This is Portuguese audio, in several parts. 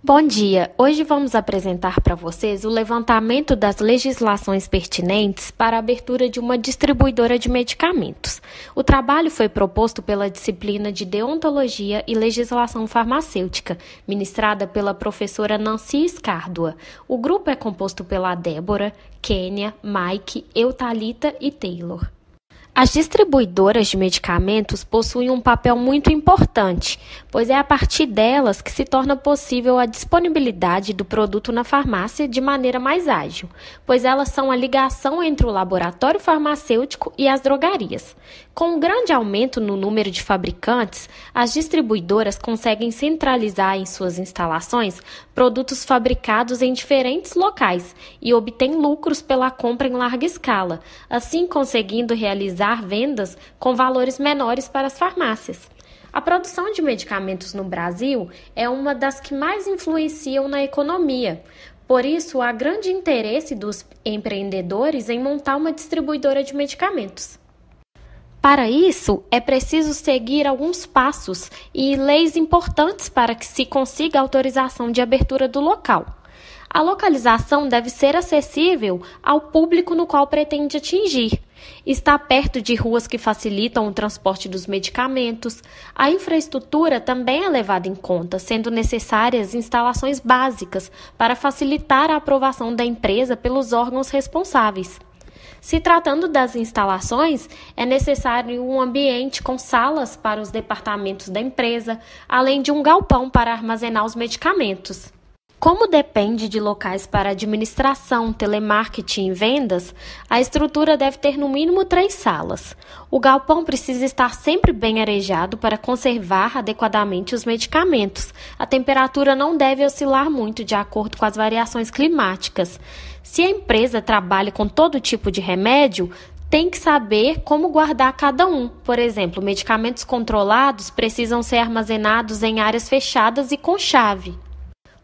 Bom dia! Hoje vamos apresentar para vocês o levantamento das legislações pertinentes para a abertura de uma distribuidora de medicamentos. O trabalho foi proposto pela disciplina de Deontologia e Legislação Farmacêutica, ministrada pela professora Nancy Escárdua. O grupo é composto pela Débora, Kênia, Mike, Eutalita e Taylor. As distribuidoras de medicamentos possuem um papel muito importante, pois é a partir delas que se torna possível a disponibilidade do produto na farmácia de maneira mais ágil, pois elas são a ligação entre o laboratório farmacêutico e as drogarias. Com um grande aumento no número de fabricantes, as distribuidoras conseguem centralizar em suas instalações produtos fabricados em diferentes locais e obtêm lucros pela compra em larga escala, assim conseguindo realizar vendas com valores menores para as farmácias. A produção de medicamentos no Brasil é uma das que mais influenciam na economia. Por isso, há grande interesse dos empreendedores em montar uma distribuidora de medicamentos. Para isso, é preciso seguir alguns passos e leis importantes para que se consiga a autorização de abertura do local. A localização deve ser acessível ao público no qual pretende atingir. Está perto de ruas que facilitam o transporte dos medicamentos. A infraestrutura também é levada em conta, sendo necessárias instalações básicas para facilitar a aprovação da empresa pelos órgãos responsáveis. Se tratando das instalações, é necessário um ambiente com salas para os departamentos da empresa, além de um galpão para armazenar os medicamentos. Como depende de locais para administração, telemarketing e vendas, a estrutura deve ter no mínimo 3 salas. O galpão precisa estar sempre bem arejado para conservar adequadamente os medicamentos. A temperatura não deve oscilar muito de acordo com as variações climáticas. Se a empresa trabalha com todo tipo de remédio, tem que saber como guardar cada um. Por exemplo, medicamentos controlados precisam ser armazenados em áreas fechadas e com chave.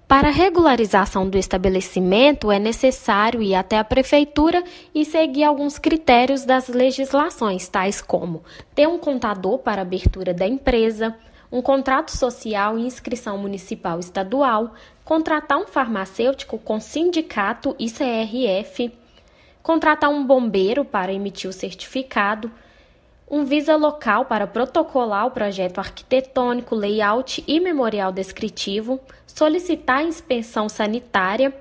Para a regularização do estabelecimento, é necessário ir até a prefeitura e seguir alguns critérios das legislações, tais como ter um contador para a abertura da empresa, um contrato social e inscrição municipal estadual, contratar um farmacêutico com sindicato e CRF, contratar um bombeiro para emitir o certificado, um visa local para protocolar o projeto arquitetônico, layout e memorial descritivo, solicitar inspeção sanitária,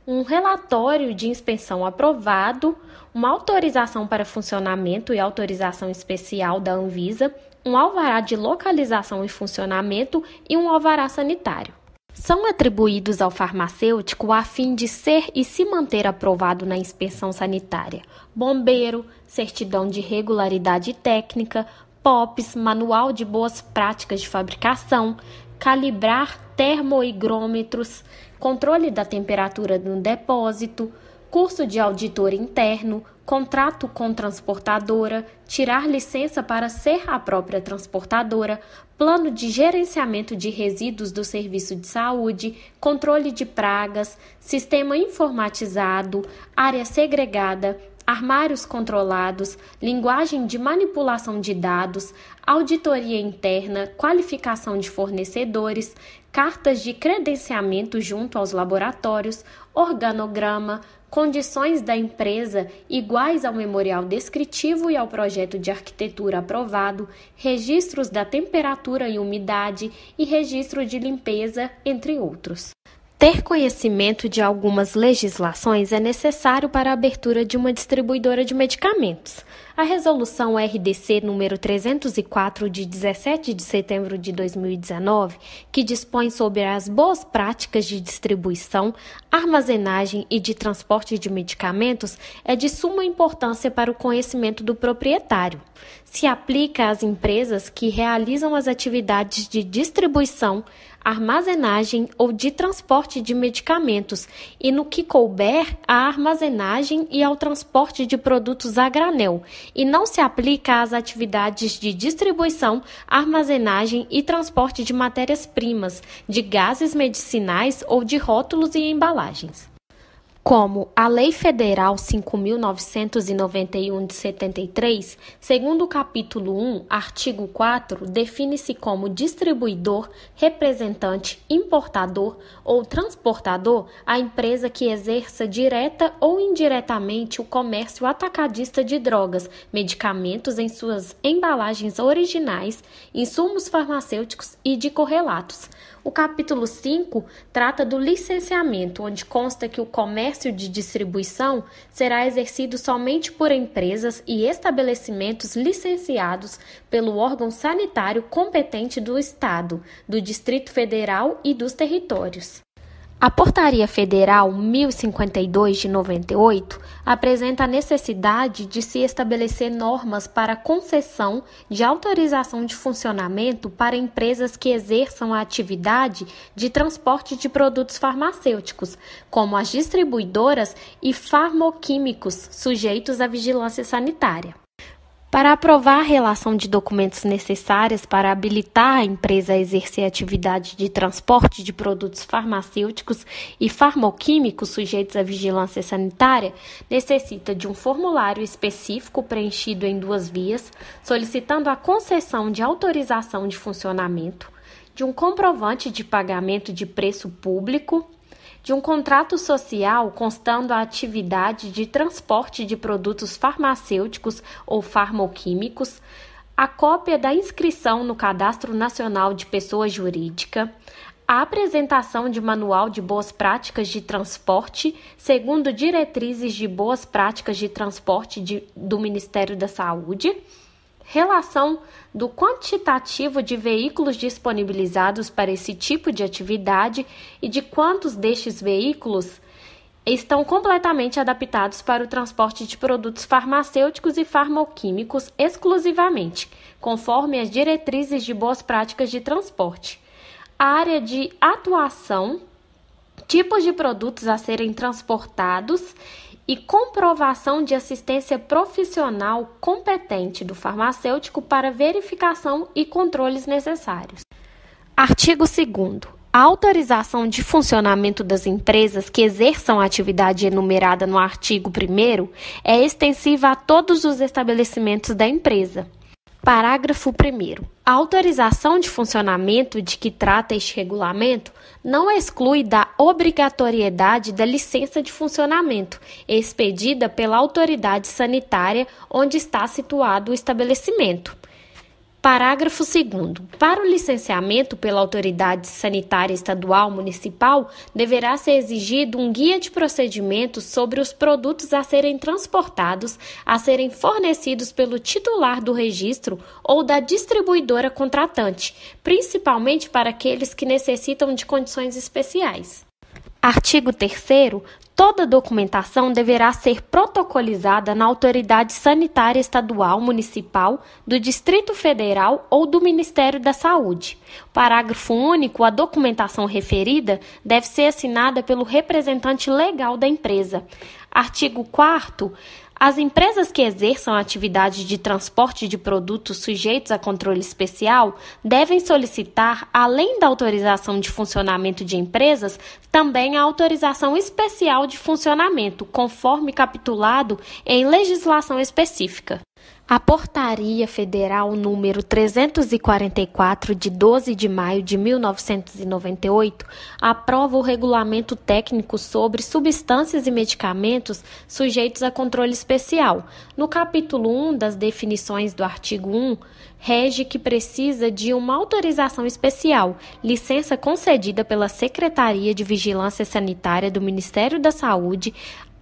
um relatório de inspeção aprovado, uma autorização para funcionamento e autorização especial da Anvisa, um alvará de localização e funcionamento e um alvará sanitário. São atribuídos ao farmacêutico a fim de ser e se manter aprovado na inspeção sanitária: bombeiro, certidão de regularidade técnica, POPs, manual de boas práticas de fabricação, calibrar termohigrômetros, controle da temperatura no depósito, curso de auditor interno, contrato com transportadora, tirar licença para ser a própria transportadora, plano de gerenciamento de resíduos do serviço de saúde, controle de pragas, sistema informatizado, área segregada, armários controlados, linguagem de manipulação de dados, auditoria interna, qualificação de fornecedores, cartas de credenciamento junto aos laboratórios, organograma, condições da empresa iguais ao memorial descritivo e ao projeto de arquitetura aprovado, registros da temperatura e umidade e registro de limpeza, entre outros. Ter conhecimento de algumas legislações é necessário para a abertura de uma distribuidora de medicamentos. A Resolução RDC número 304, de 17 de setembro de 2019, que dispõe sobre as boas práticas de distribuição, armazenagem e de transporte de medicamentos, é de suma importância para o conhecimento do proprietário. Se aplica às empresas que realizam as atividades de distribuição, armazenagem ou de transporte de medicamentos e, no que couber, à armazenagem e ao transporte de produtos a granel, e não se aplica às atividades de distribuição, armazenagem e transporte de matérias-primas, de gases medicinais ou de rótulos e embalagens. como a Lei Federal 5.991 de 73, segundo o capítulo 1, artigo 4, define-se como distribuidor, representante, importador ou transportador a empresa que exerça direta ou indiretamente o comércio atacadista de drogas, medicamentos em suas embalagens originais, insumos farmacêuticos e de correlatos. O capítulo 5 trata do licenciamento, onde consta que o comércio de distribuição será exercido somente por empresas e estabelecimentos licenciados pelo órgão sanitário competente do Estado, do Distrito Federal e dos territórios. A Portaria Federal 1052 de 98 apresenta a necessidade de se estabelecer normas para concessão de autorização de funcionamento para empresas que exerçam a atividade de transporte de produtos farmacêuticos, como as distribuidoras e farmoquímicos sujeitos à vigilância sanitária. Para aprovar a relação de documentos necessárias para habilitar a empresa a exercer a atividade de transporte de produtos farmacêuticos e farmoquímicos sujeitos à vigilância sanitária, necessita de um formulário específico preenchido em 2 vias, solicitando a concessão de autorização de funcionamento, de um comprovante de pagamento de preço público, de um contrato social constando a atividade de transporte de produtos farmacêuticos ou farmoquímicos, a cópia da inscrição no Cadastro Nacional de Pessoa Jurídica, a apresentação de manual de boas práticas de transporte, segundo diretrizes de boas práticas de transporte do Ministério da Saúde, relação do quantitativo de veículos disponibilizados para esse tipo de atividade e de quantos destes veículos estão completamente adaptados para o transporte de produtos farmacêuticos e farmoquímicos exclusivamente, conforme as diretrizes de boas práticas de transporte. A área de atuação, tipos de produtos a serem transportados e comprovação de assistência profissional competente do farmacêutico para verificação e controles necessários. Artigo 2º. A autorização de funcionamento das empresas que exerçam a atividade enumerada no artigo 1º é extensiva a todos os estabelecimentos da empresa. Parágrafo 1º. A autorização de funcionamento de que trata este regulamento não exclui da obrigatoriedade da licença de funcionamento, expedida pela autoridade sanitária onde está situado o estabelecimento. Parágrafo 2º. Para o licenciamento pela autoridade sanitária estadual municipal, deverá ser exigido um guia de procedimentos sobre os produtos a serem transportados, a serem fornecidos pelo titular do registro ou da distribuidora contratante, principalmente para aqueles que necessitam de condições especiais. Artigo 3º. Toda documentação deverá ser protocolizada na autoridade sanitária estadual, municipal, do Distrito Federal ou do Ministério da Saúde. Parágrafo único. A documentação referida deve ser assinada pelo representante legal da empresa. Artigo 4º. As empresas que exerçam a atividade de transporte de produtos sujeitos a controle especial devem solicitar, além da autorização de funcionamento de empresas, também a autorização especial de funcionamento, conforme capitulado em legislação específica. A Portaria Federal número 344, de 12 de maio de 1998, aprova o regulamento técnico sobre substâncias e medicamentos sujeitos a controle especial. No capítulo 1 das definições do artigo 1, rege que precisa de uma autorização especial, licença concedida pela Secretaria de Vigilância Sanitária do Ministério da Saúde,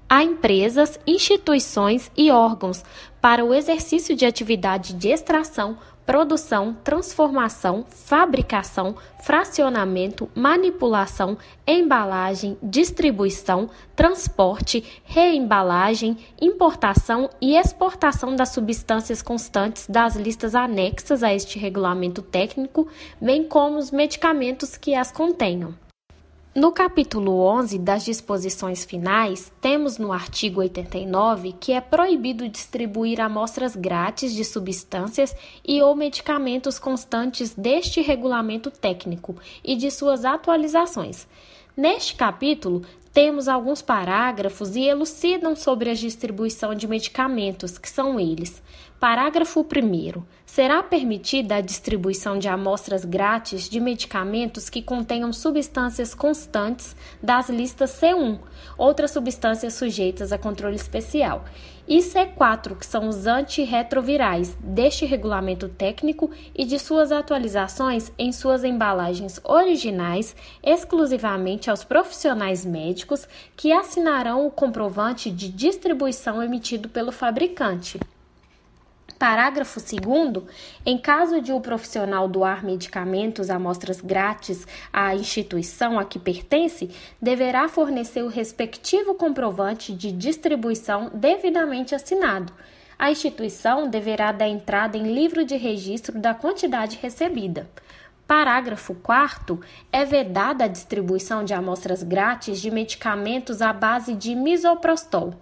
a empresas, instituições e órgãos para o exercício de atividade de extração, produção, transformação, fabricação, fracionamento, manipulação, embalagem, distribuição, transporte, reembalagem, importação e exportação das substâncias constantes das listas anexas a este regulamento técnico, bem como os medicamentos que as contenham. No capítulo 11 das disposições finais, temos no artigo 89 que é proibido distribuir amostras grátis de substâncias e ou medicamentos constantes deste regulamento técnico e de suas atualizações. Neste capítulo, temos alguns parágrafos e elucidam sobre a distribuição de medicamentos, que são eles. Parágrafo 1º. Será permitida a distribuição de amostras grátis de medicamentos que contenham substâncias constantes das listas C1, outras substâncias sujeitas a controle especial, e C4, que são os antirretrovirais, deste regulamento técnico e de suas atualizações em suas embalagens originais, exclusivamente aos profissionais médicos que assinarão o comprovante de distribuição emitido pelo fabricante. Parágrafo 2º. Em caso de o profissional doar medicamentos, amostras grátis à instituição a que pertence, deverá fornecer o respectivo comprovante de distribuição devidamente assinado. A instituição deverá dar entrada em livro de registro da quantidade recebida. Parágrafo 4º. É vedada a distribuição de amostras grátis de medicamentos à base de misoprostol.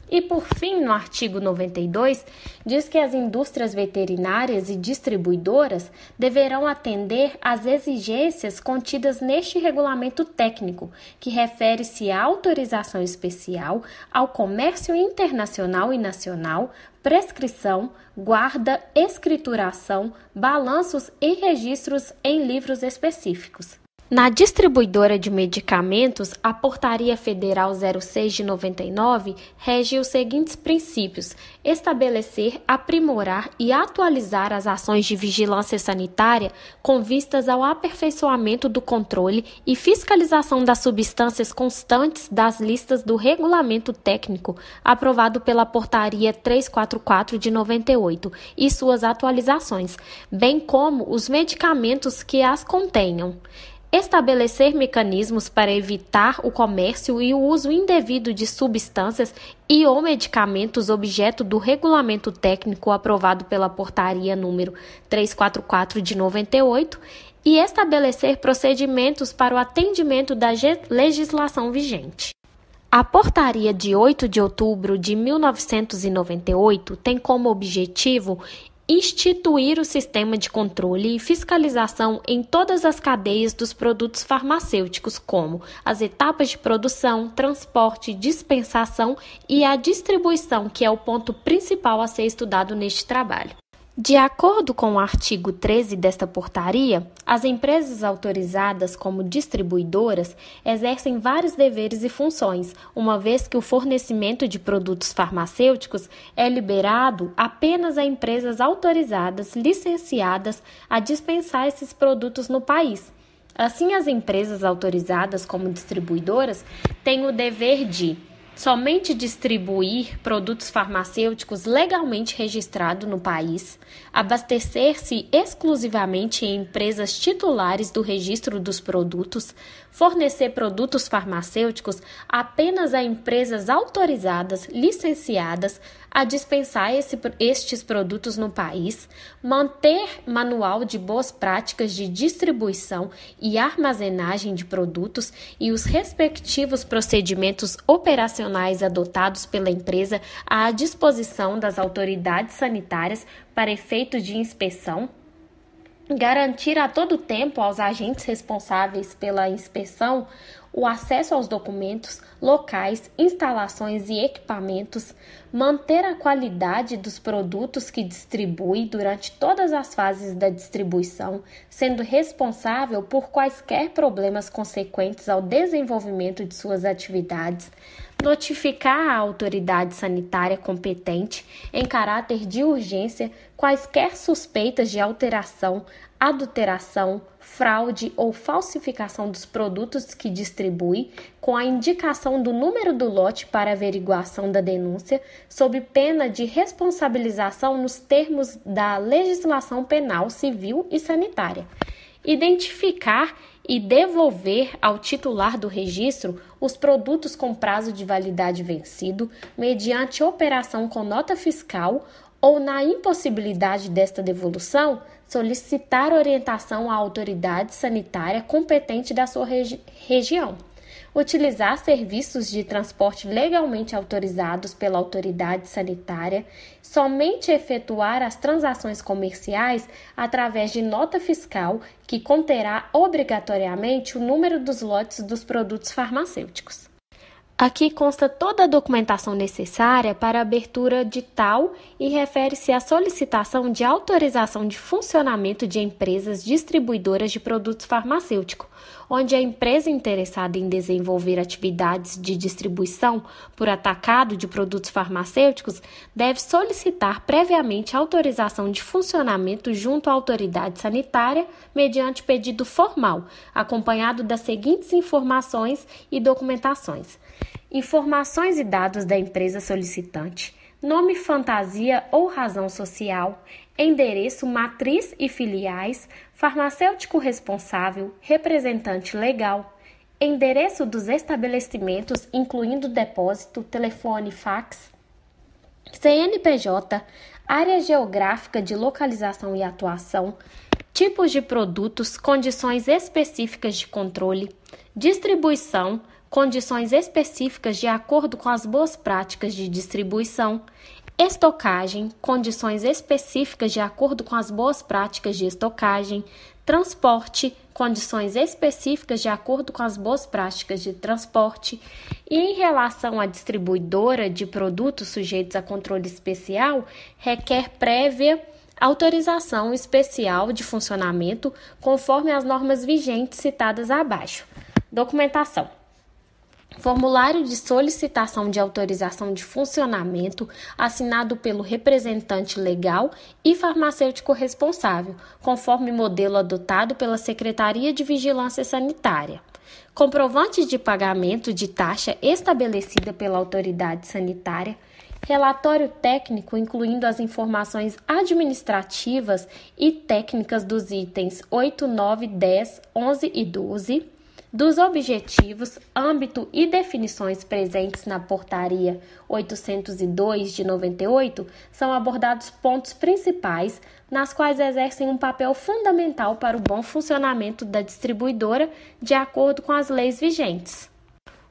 E, por fim, no artigo 92, diz que as indústrias veterinárias e distribuidoras deverão atender às exigências contidas neste regulamento técnico, que refere-se à autorização especial, ao comércio internacional e nacional, prescrição, guarda, escrituração, balanços e registros em livros específicos. Na distribuidora de medicamentos, a Portaria Federal 06 de 99 rege os seguintes princípios: estabelecer, aprimorar e atualizar as ações de vigilância sanitária com vistas ao aperfeiçoamento do controle e fiscalização das substâncias constantes das listas do Regulamento Técnico aprovado pela Portaria 344 de 98 e suas atualizações, bem como os medicamentos que as contenham. Estabelecer mecanismos para evitar o comércio e o uso indevido de substâncias e ou medicamentos objeto do regulamento técnico aprovado pela Portaria número 344 de 98 e estabelecer procedimentos para o atendimento da legislação vigente. A Portaria de 8 de outubro de 1998 tem como objetivo instituir o sistema de controle e fiscalização em todas as cadeias dos produtos farmacêuticos, como as etapas de produção, transporte, dispensação e a distribuição, que é o ponto principal a ser estudado neste trabalho. De acordo com o artigo 13 desta portaria, as empresas autorizadas como distribuidoras exercem vários deveres e funções, uma vez que o fornecimento de produtos farmacêuticos é liberado apenas a empresas autorizadas, licenciadas a dispensar esses produtos no país. Assim, as empresas autorizadas como distribuidoras têm o dever de somente distribuir produtos farmacêuticos legalmente registrados no país, abastecer-se exclusivamente em empresas titulares do registro dos produtos, fornecer produtos farmacêuticos apenas a empresas autorizadas, licenciadas a dispensar estes produtos no país, manter manual de boas práticas de distribuição e armazenagem de produtos e os respectivos procedimentos operacionais adotados pela empresa à disposição das autoridades sanitárias para efeito de inspeção, garantir a todo tempo aos agentes responsáveis pela inspeção o acesso aos documentos, locais, instalações e equipamentos, manter a qualidade dos produtos que distribui durante todas as fases da distribuição, sendo responsável por quaisquer problemas consequentes ao desenvolvimento de suas atividades, notificar a autoridade sanitária competente, em caráter de urgência, quaisquer suspeitas de alteração, adulteração, fraude ou falsificação dos produtos que distribui, com a indicação do número do lote para averiguação da denúncia, sob pena de responsabilização nos termos da legislação penal, civil e sanitária. Identificar e devolver ao titular do registro os produtos com prazo de validade vencido, mediante operação com nota fiscal ou, na impossibilidade desta devolução, solicitar orientação à autoridade sanitária competente da sua região. utilizar serviços de transporte legalmente autorizados pela autoridade sanitária, somente efetuar as transações comerciais através de nota fiscal que conterá obrigatoriamente o número dos lotes dos produtos farmacêuticos. Aqui consta toda a documentação necessária para a abertura de tal e refere-se à solicitação de autorização de funcionamento de empresas distribuidoras de produtos farmacêuticos, onde a empresa interessada em desenvolver atividades de distribuição por atacado de produtos farmacêuticos deve solicitar previamente autorização de funcionamento junto à autoridade sanitária mediante pedido formal, acompanhado das seguintes informações e documentações: informações e dados da empresa solicitante, nome, fantasia ou razão social, endereço, matriz e filiais, farmacêutico responsável, representante legal, endereço dos estabelecimentos, incluindo depósito, telefone, fax, CNPJ, área geográfica de localização e atuação, tipos de produtos, condições específicas de controle, distribuição, condições específicas de acordo com as boas práticas de distribuição, estocagem, condições específicas de acordo com as boas práticas de estocagem, transporte, condições específicas de acordo com as boas práticas de transporte, e em relação à distribuidora de produtos sujeitos a controle especial, requer prévia autorização especial de funcionamento conforme as normas vigentes citadas abaixo. Documentação: formulário de solicitação de autorização de funcionamento assinado pelo representante legal e farmacêutico responsável, conforme modelo adotado pela Secretaria de Vigilância Sanitária. Comprovante de pagamento de taxa estabelecida pela autoridade sanitária. Relatório técnico incluindo as informações administrativas e técnicas dos itens 8, 9, 10, 11 e 12. Dos objetivos, âmbito e definições presentes na Portaria 802 de 98, são abordados pontos principais, nas quais exercem um papel fundamental para o bom funcionamento da distribuidora, de acordo com as leis vigentes.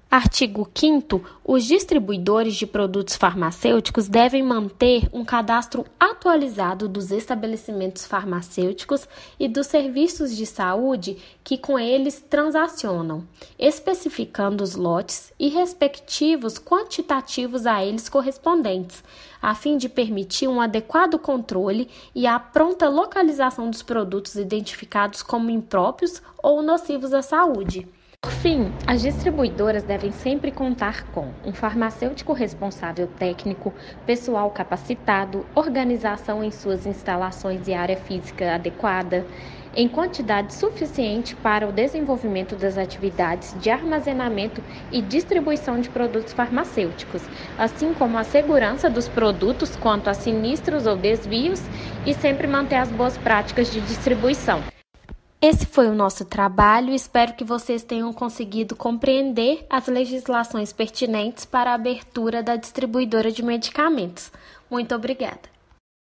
Artigo 5º. Os distribuidores de produtos farmacêuticos devem manter um cadastro atualizado dos estabelecimentos farmacêuticos e dos serviços de saúde que com eles transacionam, especificando os lotes e respectivos quantitativos a eles correspondentes, a fim de permitir um adequado controle e a pronta localização dos produtos identificados como impróprios ou nocivos à saúde. Por fim, as distribuidoras devem sempre contar com um farmacêutico responsável técnico, pessoal capacitado, organização em suas instalações e área física adequada, em quantidade suficiente para o desenvolvimento das atividades de armazenamento e distribuição de produtos farmacêuticos, assim como a segurança dos produtos quanto a sinistros ou desvios e sempre manter as boas práticas de distribuição. Esse foi o nosso trabalho, espero que vocês tenham conseguido compreender as legislações pertinentes para a abertura da distribuidora de medicamentos. Muito obrigada.